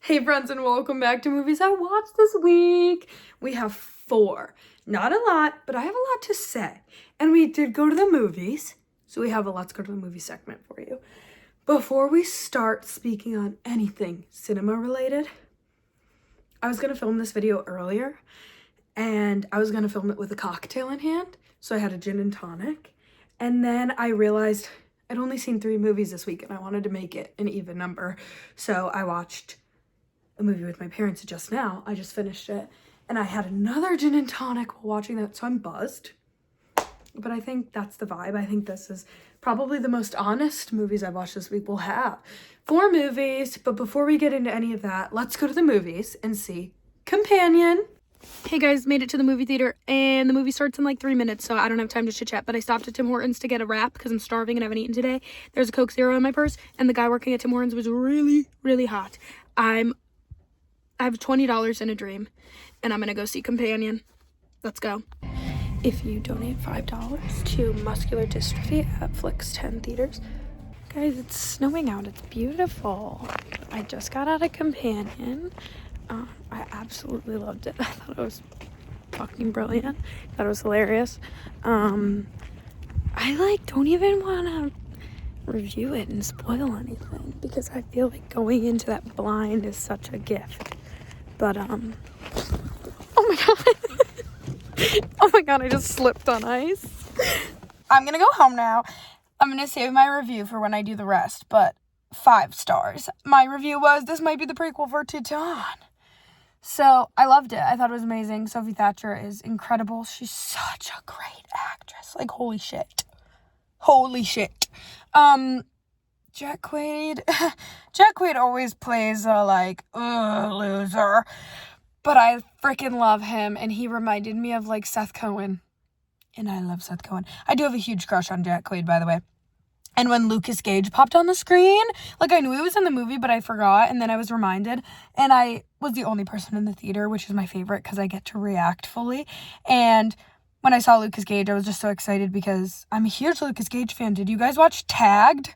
Hey friends, and welcome back to Movies I Watched This Week. We have 4. Not a lot, but I have a lot to say. And we did go to the movies, so we have a Let's Go to the Movie segment for you. Before we start speaking on anything cinema related, I was going to film this video earlier, and I was going to film it with a cocktail in hand, so I had a gin and tonic. And then I realized I'd only seen 3 movies this week, and I wanted to make it an even number, so I watched a movie with my parents just now. I just finished it, and I had another gin and tonic while watching that, so I'm buzzed. But I think that's the vibe. I think this is probably the most honest movies I've watched this week. We'll have 4 movies, but before we get into any of that, let's go to the movies and see Companion. Hey guys, made it to the movie theater, and the movie starts in like 3 minutes, so I don't have time to chit chat, but I stopped at Tim Hortons to get a wrap because I'm starving and I haven't eaten today. There's a Coke Zero in my purse, and the guy working at Tim Hortons was really, really hot. I have $20 in a dream, and I'm gonna go see Companion. Let's go. If you donate $5 to Muscular Dystrophy at Flix 10 Theaters. Guys, it's snowing out. It's beautiful. I just got out of Companion. I absolutely loved it. I thought it was fucking brilliant. I thought it was hilarious. I don't even want to review it and spoil anything because I feel like going into that blind is such a gift. But, oh my god. Oh my god, I just slipped on ice. I'm gonna go home now. I'm gonna save my review for when I do the rest, but 5 stars. My review was, this might be the prequel for Titan. So, I loved it. I thought it was amazing. Sophie Thatcher is incredible. She's such a great actress. Like, holy shit. Holy shit. Jack Quaid. Jack Quaid always plays a, loser. But I freaking love him, and he reminded me of, Seth Cohen. And I love Seth Cohen. I do have a huge crush on Jack Quaid, by the way. And when Lucas Gage popped on the screen, I knew he was in the movie, but I forgot, and then I was reminded. And I was the only person in the theater, which is my favorite, because I get to react fully. And when I saw Lucas Gage, I was just so excited, because I'm a huge Lucas Gage fan. Did you guys watch Tagged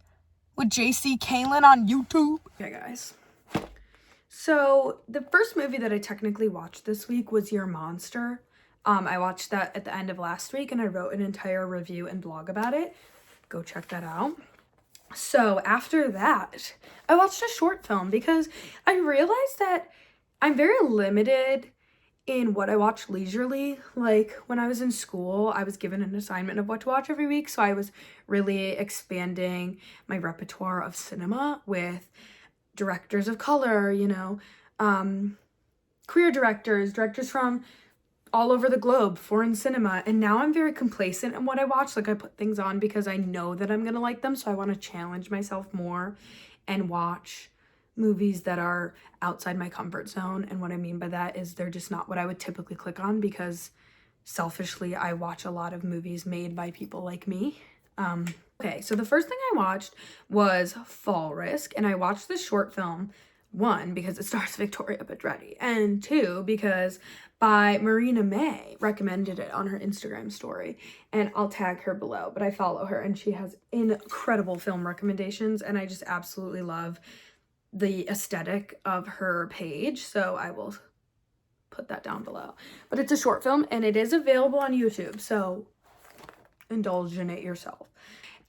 with JC Calen on YouTube? Okay, guys. So, the first movie that I technically watched this week was Your Monster. I watched that at the end of last week, and I wrote an entire review and blog about it. Go check that out. So, after that, I watched a short film because I realized that I'm very limited in what I watch leisurely. When I was in school, I was given an assignment of what to watch every week, so I was really expanding my repertoire of cinema with directors of color, queer directors from all over the globe, foreign cinema, and now I'm very complacent in what I watch. I put things on because I know that I'm gonna like them, so I want to challenge myself more and watch movies that are outside my comfort zone. And what I mean by that is they're just not what I would typically click on, because selfishly I watch a lot of movies made by people like me. Okay, so the first thing I watched was Fall Risk, and I watched this short film, 1, because it stars Victoria Pedretti, and 2, because by Marina May recommended it on her Instagram story, and I'll tag her below, but I follow her, and she has incredible film recommendations, and I just absolutely love the aesthetic of her page, so I will put that down below. But it's a short film, and it is available on YouTube, so indulge in it yourself.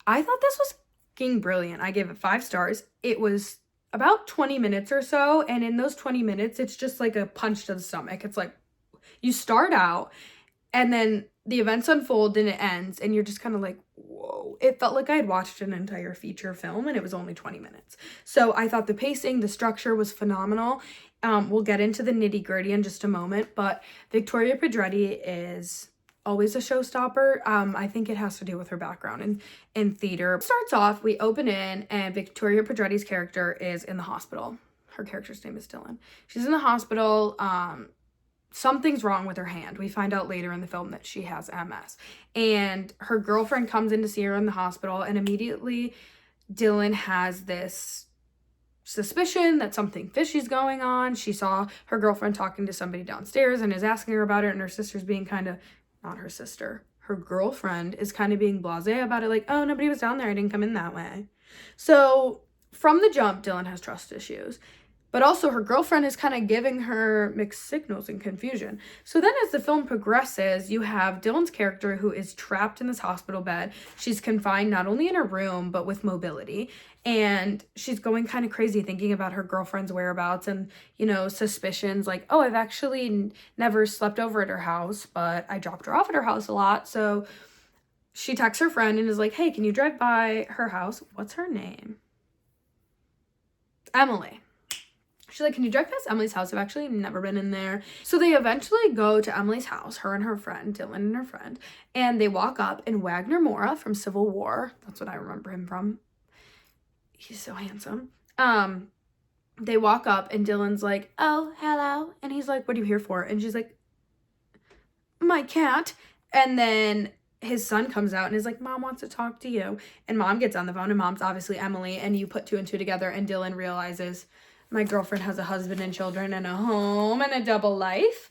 I thought this was fucking brilliant. I gave it 5 stars. It was about 20 minutes or so, and in those 20 minutes, it's just like a punch to the stomach. It's like, you start out, and then the events unfold, and it ends, and you're just kind of like, whoa. It felt like I had watched an entire feature film, and it was only 20 minutes. So I thought the pacing, the structure was phenomenal. We'll get into the nitty-gritty in just a moment, but Victoria Pedretti is always a showstopper. I think it has to do with her background in theater. It starts off, we open in, and Victoria Pedretti's character is in the hospital. Her character's name is Dylan. She's in the hospital. Something's wrong with her hand. We find out later in the film that she has MS. And her girlfriend comes in to see her in the hospital, and immediately Dylan has this suspicion that something fishy's going on. She saw her girlfriend talking to somebody downstairs and is asking her about it, and her sister's being kind of, not her sister, her girlfriend is kind of being blasé about it, oh, nobody was down there, I didn't come in that way. So from the jump, Dylan has trust issues. But also her girlfriend is kind of giving her mixed signals and confusion. So then as the film progresses, you have Dylan's character who is trapped in this hospital bed. She's confined not only in her room, but with mobility. And she's going kind of crazy thinking about her girlfriend's whereabouts and, you know, suspicions like, oh, I've actually never slept over at her house, but I dropped her off at her house a lot. So she texts her friend and is like, hey, can you drive by her house? What's her name? Emily. She's like, can you drive past Emily's house? I've actually never been in there. So they eventually go to Emily's house, her and her friend, Dylan and her friend, and they walk up, and Wagner Moura from Civil War, that's what I remember him from. He's so handsome. They walk up, and Dylan's like, oh, hello. And he's like, what are you here for? And she's like, my cat. And then his son comes out and is like, Mom wants to talk to you. And Mom gets on the phone, and Mom's obviously Emily, and you put two and two together, and Dylan realizes, my girlfriend has a husband and children and a home and a double life.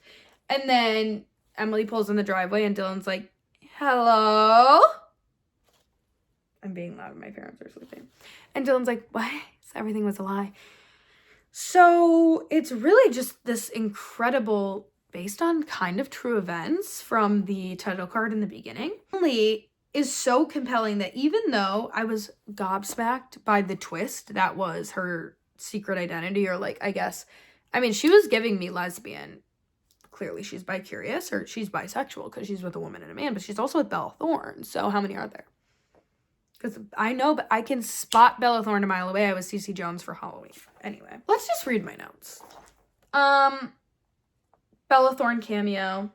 And then Emily pulls in the driveway and Dylan's like, hello? I'm being loud. My parents are sleeping. And Dylan's like, what? So everything was a lie. So it's really just this incredible, based on kind of true events from the title card in the beginning. Emily is so compelling that even though I was gobsmacked by the twist that was her secret identity, or like, I guess, I mean, she was giving me lesbian. Clearly she's bi-curious, or she's bisexual because she's with a woman and a man, but she's also with Bella Thorne. So how many are there? Because I know, but I can spot Bella Thorne a mile away. I was Cece Jones for Halloween. Anyway, let's just read my notes. Bella Thorne cameo.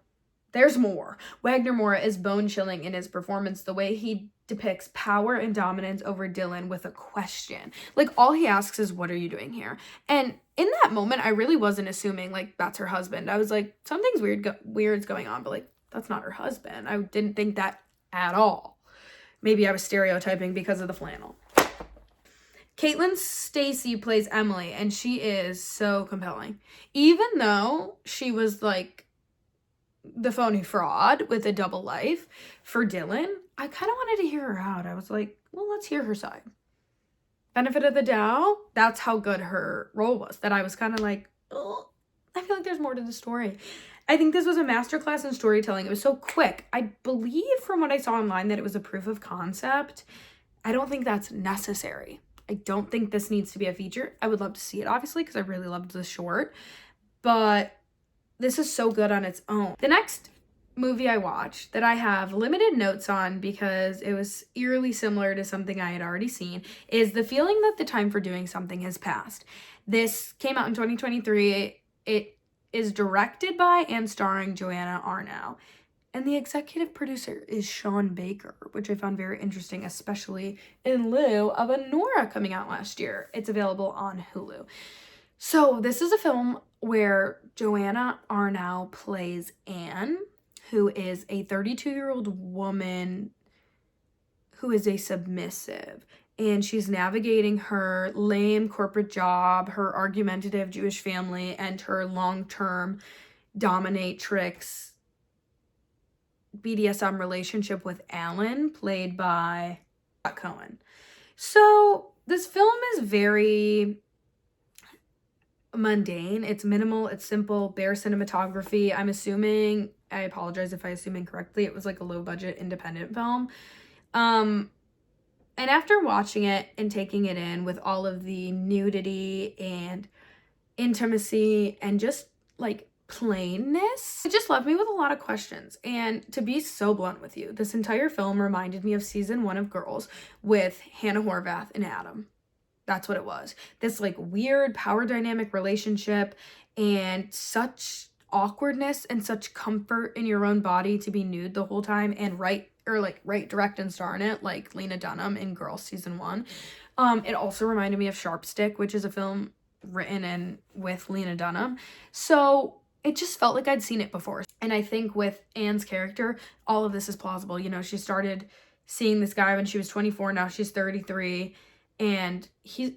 There's more. Wagner Moura is bone-chilling in his performance. The way he depicts power and dominance over Dylan with a question. Like, all he asks is, what are you doing here? And in that moment, I really wasn't assuming, like, that's her husband. I was like, something's weird's going on, but, like, that's not her husband. I didn't think that at all. Maybe I was stereotyping because of the flannel. Caitlin Stacey plays Emily, and she is so compelling. Even though she was, like, the phony fraud with a double life for Dylan, I kind of wanted to hear her out. I was like, well, let's hear her side. Benefit of the doubt, that's how good her role was, that I was kind of like, oh, I feel like there's more to the story. I think this was a masterclass in storytelling. It was so quick. I believe from what I saw online that it was a proof of concept. I don't think that's necessary. I don't think this needs to be a feature. I would love to see it, obviously, because I really loved the short, but this is so good on its own. The next movie I watched that I have limited notes on because it was eerily similar to something I had already seen is The Feeling That the Time for Doing Something Has Passed. This came out in 2023. It is directed by and starring Joanna Arnow. And the executive producer is Sean Baker, which I found very interesting, especially in lieu of a Nora coming out last year. It's available on Hulu. So this is a film where Joanna Arnow plays Anne, who is a 32-year-old woman who is a submissive. And she's navigating her lame corporate job, her argumentative Jewish family, and her long-term dominatrix BDSM relationship with Alan, played by Cohen. So this film is very mundane. It's minimal, it's simple, bare cinematography. I'm assuming, I apologize if I assume incorrectly, it was like a low budget independent film. And after watching it and taking it in with all of the nudity and intimacy and just like plainness, it just left me with a lot of questions. And to be so blunt with you, this entire film reminded me of season 1 of Girls with Hannah Horvath and Adam. That's what it was. This like weird power dynamic relationship and such awkwardness and such comfort in your own body to be nude the whole time and write, direct, and star in it like Lena Dunham in Girls season 1. It also reminded me of Sharp Stick, which is a film written and with Lena Dunham. So it just felt like I'd seen it before. And I think with Anne's character, all of this is plausible. You know, she started seeing this guy when she was 24, now she's 33. And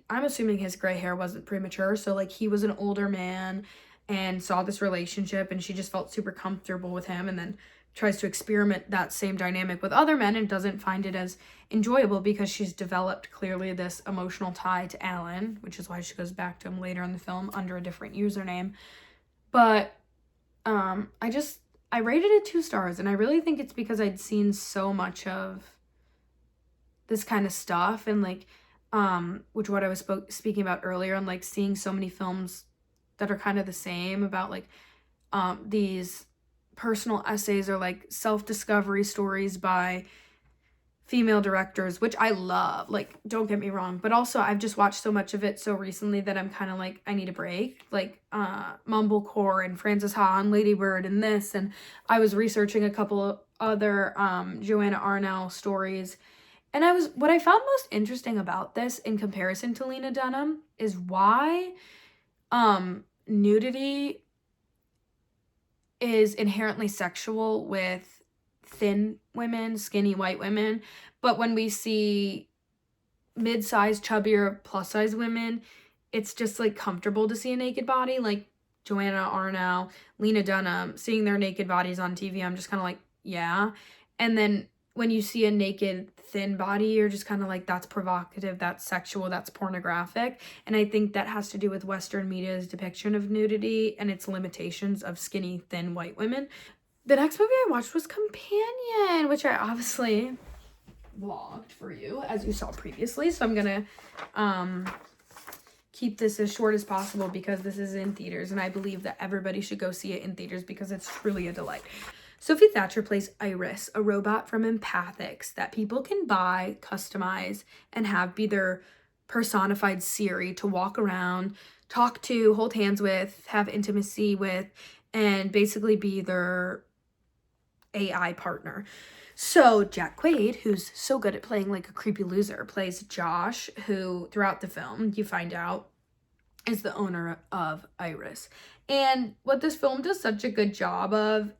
I'm assuming his gray hair wasn't premature. So like he was an older man and saw this relationship and she just felt super comfortable with him and then tries to experiment that same dynamic with other men and doesn't find it as enjoyable because she's developed clearly this emotional tie to Alan, which is why she goes back to him later in the film under a different username. But I rated it 2 stars, and I really think it's because I'd seen so much of this kind of stuff, and like which what I was speaking about earlier, and like seeing so many films that are kind of the same about like these personal essays or like self-discovery stories by female directors, which I love, like, don't get me wrong, but also I've just watched so much of it so recently that I'm kind of like, I need a break, like Mumblecore and Frances Ha and Lady Bird and this, and I was researching a couple of other Joanna Arnell stories, and what I found most interesting about this in comparison to Lena Dunham is why nudity is inherently sexual with thin women, skinny white women, but when we see mid-sized, chubbier, plus-size women, it's just like comfortable to see a naked body. Like Joanna Arnell, Lena Dunham, seeing their naked bodies on TV, I'm just kind of like, yeah. And then when you see a naked thin body, you're just kind of like, that's provocative, that's sexual, that's pornographic. And I think that has to do with Western media's depiction of nudity and its limitations of skinny, thin white women. The next movie I watched was Companion, which I obviously vlogged for you, as you saw previously. So I'm gonna keep this as short as possible because this is in theaters, and I believe that everybody should go see it in theaters because it's truly a delight. Sophie Thatcher plays Iris, a robot from Empathics that people can buy, customize, and have be their personified Siri to walk around, talk to, hold hands with, have intimacy with, and basically be their AI partner. So Jack Quaid, who's so good at playing like a creepy loser, plays Josh, who throughout the film you find out is the owner of Iris. And what this film does such a good job of,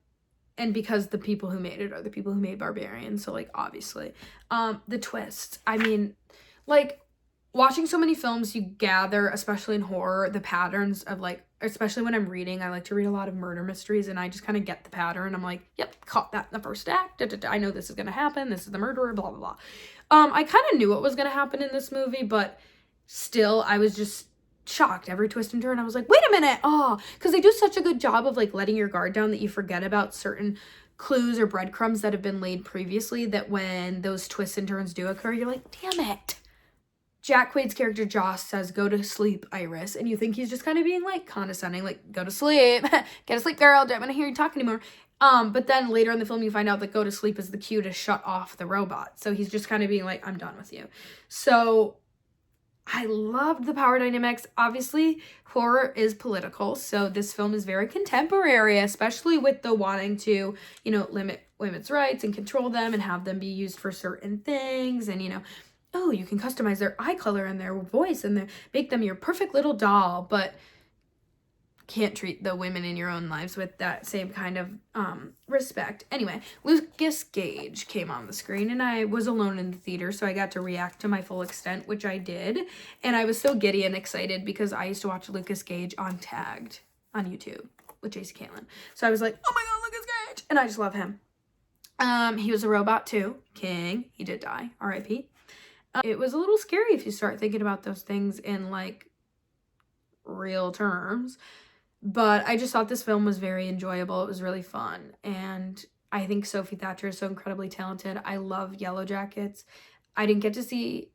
and because the people who made it are the people who made Barbarian, so like obviously the twist, I mean, like watching so many films, you gather, especially in horror, the patterns of like, especially when I'm reading, I like to read a lot of murder mysteries, and I just kind of get the pattern. I'm like, yep, caught that in the first act. I know this is gonna happen. This is the murderer, blah blah blah. I kind of knew what was gonna happen in this movie, but still, I was just shocked every twist and turn. I was like, wait a minute, because they do such a good job of like letting your guard down that you forget about certain clues or breadcrumbs that have been laid previously, that when those twists and turns do occur, you're like, damn it. Jack Quaid's character Josh says, go to sleep, Iris, and you think he's just kind of being like condescending, like, go to sleep, get to sleep, girl, don't want to hear you talk anymore. But then later in the film you find out that go to sleep is the cue to shut off the robot, so he's just kind of being like, I'm done with you. So I loved the power dynamics. Obviously, horror is political, so this film is very contemporary, especially with the wanting to, you know, limit women's rights and control them and have them be used for certain things, and, you know, oh, you can customize their eye color and their voice and make them your perfect little doll, but can't treat the women in your own lives with that same kind of respect. Anyway, Lucas Gage came on the screen, and I was alone in the theater, so I got to react to my full extent, which I did. And I was so giddy and excited because I used to watch Lucas Gage on Tagged on YouTube with Jason Caitlin. So I was like, oh my god, Lucas Gage! And I just love him. He was a robot too. King. He did die. R.I.P. It was a little scary if you start thinking about those things in like real terms. But I just thought this film was very enjoyable. It was really fun. And I think Sophie Thatcher is so incredibly talented. I love Yellow Jackets. I didn't get to see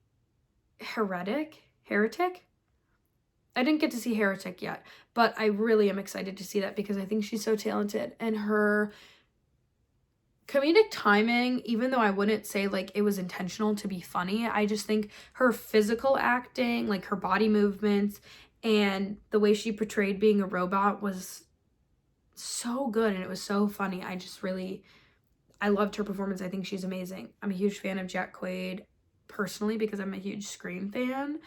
Heretic? I didn't get to see Heretic yet. But I really am excited to see that because I think she's so talented. And her comedic timing, even though I wouldn't say like it was intentional to be funny, I just think her physical acting, like her body movements, and the way she portrayed being a robot was so good, and it was so funny. I loved her performance. I think she's amazing. I'm a huge fan of Jack Quaid personally because I'm a huge Scream fan,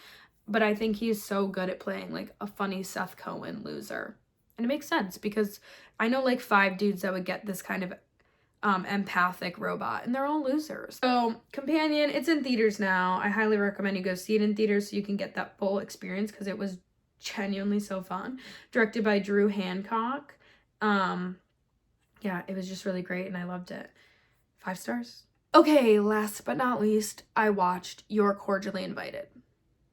but I think he's so good at playing like a funny Seth Cohen loser. And it makes sense because I know like 5 dudes that would get this kind of empathic robot, and they're all losers. So Companion, it's in theaters now. I highly recommend you go see it in theaters so you can get that full experience because it was genuinely so fun. Directed by Drew Hancock. yeah, it was just really great and I loved it. 5 stars. Okay, last but not least, I watched You're Cordially Invited.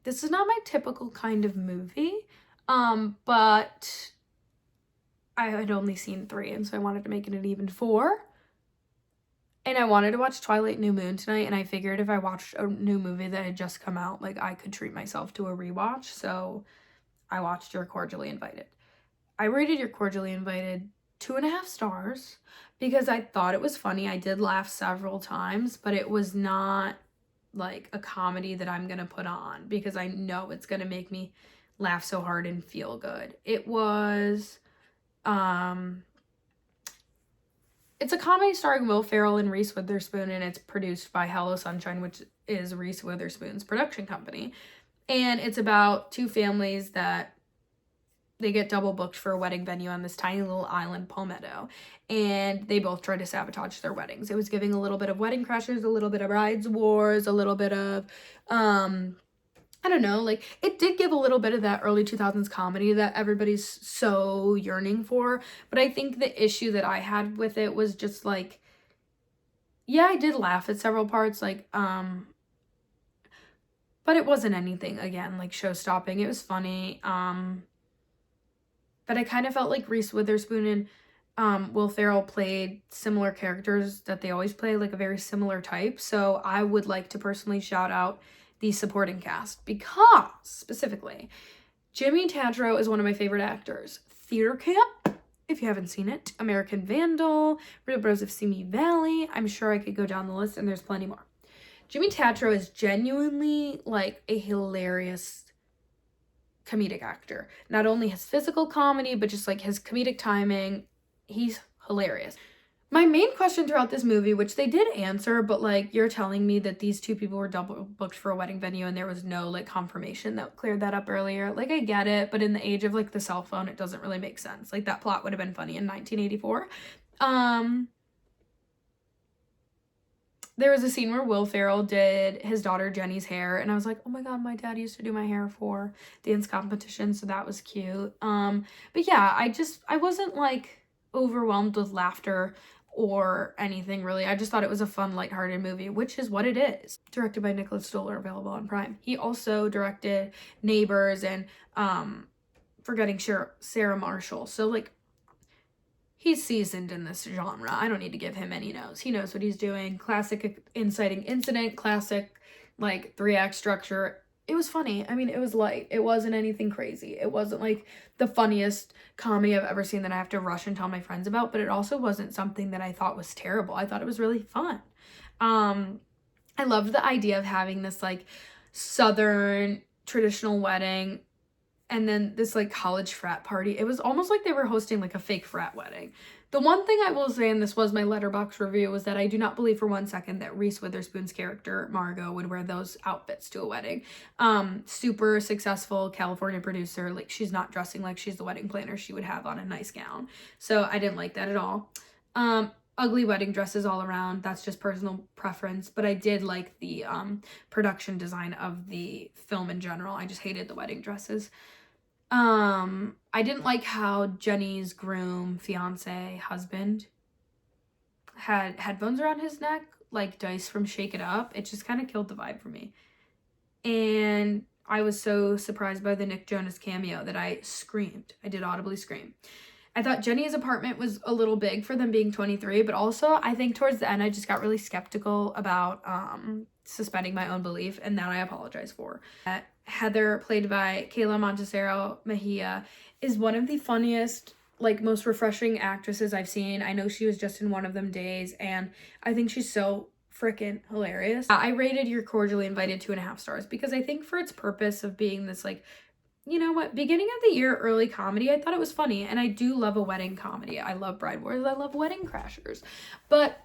This is not my typical kind of movie, but I had only seen 3, and so I wanted to make it an even 4. And I wanted to watch Twilight New Moon tonight, and I figured if I watched a new movie that had just come out, like, I could treat myself to a rewatch, so I watched You're Cordially Invited. I rated You're Cordially Invited 2.5 stars because I thought it was funny. I did laugh several times, but it was not like a comedy that I'm gonna put on because I know it's gonna make me laugh so hard and feel good. It was it's a comedy starring Will Ferrell and Reese Witherspoon, and it's produced by Hello Sunshine, which is Reese Witherspoon's production company. And it's about 2 families that they get double booked for a wedding venue on this tiny little island, Palmetto, and they both try to sabotage their weddings. It was giving a little bit of Wedding Crashers, a little bit of Brides Wars, a little bit of, I don't know, like, it did give a little bit of that early 2000s comedy that everybody's so yearning for, but I think the issue that I had with it was just, like, yeah, I did laugh at several parts, like, but it wasn't anything, again, like, show-stopping. It was funny, but I kind of felt like Reese Witherspoon and Will Ferrell played similar characters that they always play, like a very similar type. So I would like to personally shout out the supporting cast because, specifically, Jimmy Tatro is one of my favorite actors. Theater Camp, if you haven't seen it, American Vandal, Real Bros of Simi Valley. I'm sure I could go down the list and there's plenty more. Jimmy Tatro is genuinely like a hilarious comedic actor. Not only his physical comedy, but just like his comedic timing. He's hilarious. My main question throughout this movie, which they did answer, but like you're telling me that these 2 people were double booked for a wedding venue and there was no like confirmation that cleared that up earlier. Like I get it, but in the age of like the cell phone, it doesn't really make sense. Like that plot would have been funny in 1984. There was a scene where Will Ferrell did his daughter Jenny's hair, and I was like, oh my god, my dad used to do my hair for dance competition, so that was cute. But yeah, I wasn't like overwhelmed with laughter or anything really. I just thought it was a fun, lighthearted movie, which is what it is. Directed by Nicholas Stoller, available on Prime. He also directed Neighbors and Forgetting Sarah Marshall. So like, he's seasoned in this genre. I don't need to give him any no's. He knows what he's doing. Classic inciting incident, classic like 3-act structure. It was funny. I mean, it was light. It wasn't anything crazy. It wasn't like the funniest comedy I've ever seen that I have to rush and tell my friends about, but it also wasn't something that I thought was terrible. I thought it was really fun. I loved the idea of having this like Southern traditional wedding and then this like college frat party. It was almost like they were hosting like a fake frat wedding. The one thing I will say, and this was my Letterboxd review, was that I do not believe for 1 second that Reese Witherspoon's character Margot would wear those outfits to a wedding. Super successful California producer, like she's not dressing like she's the wedding planner she would have on a nice gown. So I didn't like that at all. Ugly wedding dresses all around. That's just personal preference, but I did like the production design of the film in general. I just hated the wedding dresses. I didn't like how Jenny's groom, fiance, husband had headphones around his neck, like Dice from Shake It Up. It just kind of killed the vibe for me. And I was so surprised by the Nick Jonas cameo that I screamed. I did audibly scream. I thought Jenny's apartment was a little big for them being 23, but also I think towards the end I just got really skeptical about suspending my own belief, and that I apologize for. Heather, played by Kayla Montesero Mejia, is one of the funniest, like most refreshing actresses I've seen. I know she was just in One of Them Days, and I think she's so freaking hilarious. I rated You're Cordially Invited 2.5 stars because I think for its purpose of being this like, you know what, beginning of the year early comedy, I thought it was funny, and I do love a wedding comedy. I love Bride Wars, I love Wedding Crashers, but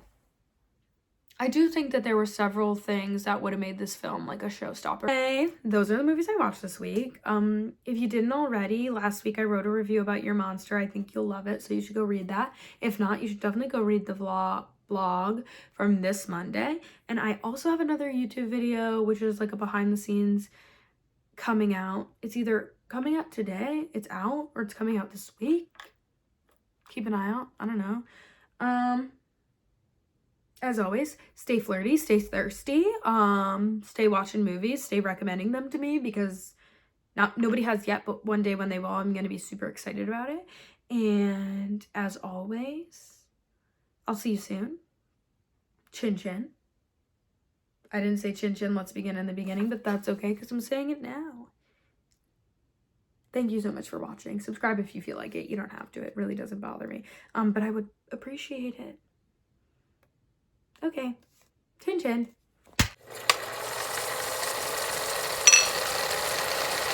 I do think that there were several things that would have made this film like a showstopper. Okay, those are the movies I watched this week. If you didn't already, last week I wrote a review about Your Monster. I think you'll love it, so you should go read that. If not, you should definitely go read the vlog from this Monday. And I also have another YouTube video, which is like a behind the scenes coming out. It's either coming out today, it's out, or it's coming out this week. Keep an eye out. I don't know. As always, stay flirty, stay thirsty, stay watching movies, stay recommending them to me, because nobody has yet, but one day when they will, I'm going to be super excited about it. And as always, I'll see you soon. Chin chin. I didn't say chin chin, let's begin in the beginning, but that's okay because I'm saying it now. Thank you so much for watching. Subscribe if you feel like it. You don't have to. It really doesn't bother me. But I would appreciate it. Okay. Chin chin.